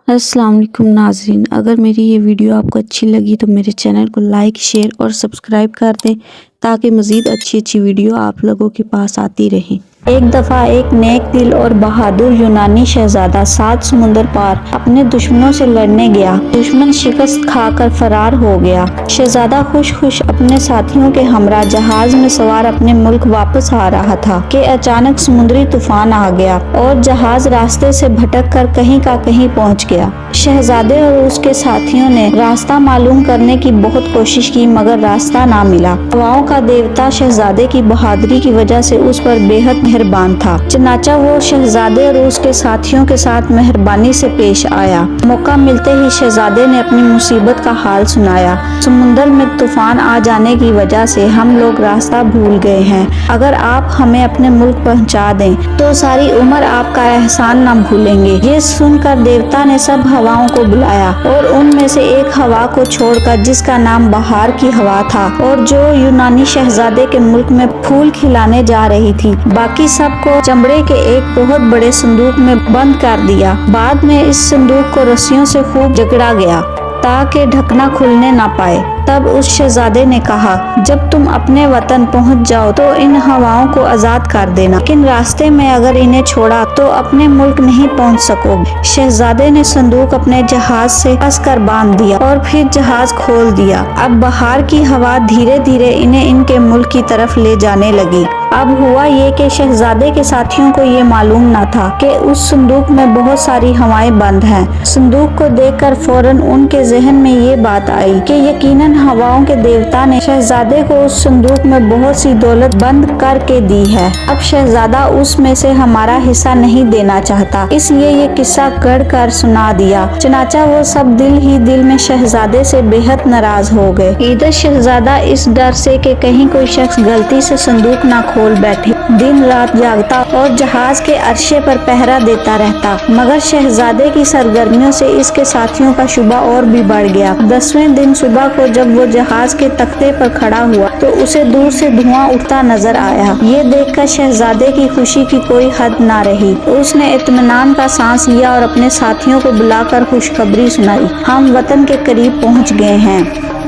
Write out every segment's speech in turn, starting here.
السلام علیکم ناظرین، اگر میری یہ ویڈیو آپ کو اچھی لگی تو میرے چینل کو لائک، شیئر اور سبسکرائب کر دیں تاکہ مزید اچھی ویڈیو آپ لوگوں کے پاس آتی رہیں۔ ایک دفعہ ایک نیک دل اور بہادر یونانی شہزادہ 7 سمندر پار اپنے دشمنوں سے لڑنے گیا۔ دشمن شکست کھا کر فرار ہو گیا۔ شہزادہ خوش اپنے ساتھیوں کے ہمراہ جہاز میں سوار اپنے ملک واپس آ رہا تھا کہ اچانک سمندری طوفان آ گیا اور جہاز راستے سے بھٹک کر کہیں کا کہیں پہنچ گیا۔ شہزادے اور اس کے ساتھیوں نے راستہ معلوم کرنے کی بہت کوشش کی مگر راستہ نہ ملا۔ ہواؤں کا دیوتا شہزادے کی بہادری کی وجہ سے اس پر بے حد مہربان تھا، چنانچہ وہ شہزادے اور اس کے ساتھیوں کے ساتھ مہربانی سے پیش آیا۔ موقع ملتے ہی شہزادے نے اپنی مصیبت کا حال سنایا۔ سمندر میں طوفان آ جانے کی وجہ سے ہم لوگ راستہ بھول گئے ہیں، اگر آپ ہمیں اپنے ملک پہنچا دیں تو ساری عمر آپ کا احسان نہ بھولیں گے۔ یہ سن کر دیوتا نے سب ہواؤں کو بلایا اور ان میں سے ایک ہوا کو چھوڑ کر جس کا نام بہار کی ہوا تھا اور جو یونانی شہزادے کے ملک میں پھول کھلانے جا رہی تھی، باقی سب کو چمڑے کے ایک بہت بڑے صندوق میں بند کر دیا۔ بعد میں اس صندوق کو رسیوں سے خوب جکڑا گیا تاکہ ڈھکنا کھلنے نہ پائے۔ تب اس شہزادے نے کہا، جب تم اپنے وطن پہنچ جاؤ تو ان ہواؤں کو آزاد کر دینا، لیکن راستے میں اگر انہیں چھوڑا تو اپنے ملک نہیں پہنچ سکو گے۔ شہزادے نے صندوق اپنے جہاز سے کس کر باندھ دیا اور پھر جہاز کھول دیا۔ اب بہار کی ہوا دھیرے دھیرے انہیں ان کے ملک کی طرف لے جانے لگی۔ اب ہوا یہ کہ شہزادے کے ساتھیوں کو یہ معلوم نہ تھا کہ اس صندوق میں بہت ساری ہوائیں بند ہیں۔ صندوق کو دیکھ کر فوراً ان کے ذہن میں یہ بات آئی کہ یقیناً ہواؤں کے دیوتا نے شہزادے کو اس صندوق میں بہت سی دولت بند کر کے دی ہے۔ اب شہزادہ اس میں سے ہمارا حصہ نہیں دینا چاہتا، اس لیے یہ قصہ گڑھ کر سنا دیا۔ چنانچہ وہ سب دل ہی دل میں شہزادے سے بے حد ناراض ہو گئے۔ ادھر شہزادہ اس ڈر سے کہ کہیں کوئی شخص غلطی سے صندوق نہ کھول بیٹھے دن رات جاگتا اور جہاز کے عرصے پر پہرا دیتا رہتا، مگر شہزادے کی سرگرمیوں سے اس کے ساتھیوں کا شبہ اور بھی بڑھ گیا۔ 10ویں دن صبح کو جب وہ جہاز کے تختے پر کھڑا ہوا تو اسے دور سے دھواں اٹھتا نظر آیا۔ یہ دیکھ کر شہزادے کی خوشی کی کوئی حد نہ رہی۔ اس نے اطمینان کا سانس لیا اور اپنے ساتھیوں کو بلا کر خوشخبری سنائی، ہم وطن کے قریب پہنچ گئے ہیں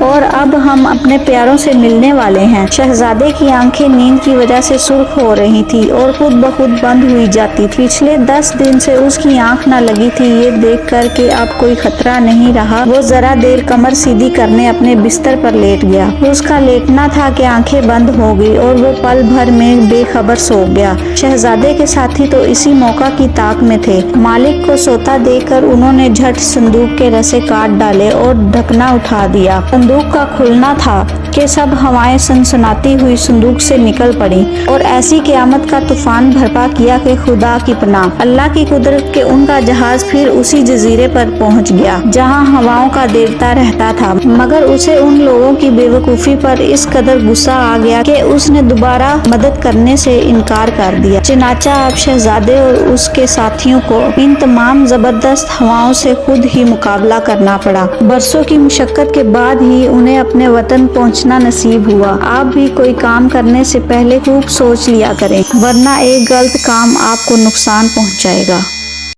اور اب ہم اپنے پیاروں سے ملنے والے ہیں۔ شہزادے کی آنکھیں نیند کی وجہ سے سرخ ہو رہی تھی اور خود بخود بند ہوئی جاتی تھی۔ پچھلے 10 دن سے اس کی آنکھ نہ لگی تھی۔ یہ دیکھ کر کہ اب کوئی خطرہ نہیں رہا، وہ ذرا دیر کمر سیدھی کرنے اپنے بستر پر لیٹ گیا۔ اس کا لیٹنا تھا کہ آنکھیں بند ہو گئی اور وہ پل بھر میں بے خبر سو گیا۔ شہزادے کے ساتھی تو اسی موقع کی طاق میں تھے۔ مالک کو سوتا دیکھ کر انہوں نے جھٹ صندوق کے رسے کاٹ ڈالے اور ڈھکنا اٹھا دیا۔ صندوق کا کھلنا تھا کہ سب ہوائیں سنسناتی ہوئی صندوق سے نکل پڑی اور ایسی قیامت کا طوفان برپا کیا کہ خدا کی پناہ، اللہ کی قدرت کہ ان کا جہاز پھر اسی جزیرے پر پہنچ گیا جہاں ہواؤں کا دیوتا رہتا تھا، مگر اسے ان لوگوں کی بے وقوفی پر اس قدر غصہ آ گیا کہ اس نے دوبارہ مدد کرنے سے انکار کر دیا۔ چنانچہ اب شہزادے اور اس کے ساتھیوں کو ان تمام زبردست ہواؤں سے خود ہی مقابلہ کرنا پڑا۔ برسوں کی مشقت کے بعد ہی انہیں اپنے وطن پہنچنا نصیب ہوا۔ آپ بھی کوئی کام کرنے سے پہلے خوب سوچ لیا کریں، ورنہ ایک غلط کام آپ کو نقصان پہنچائے گا۔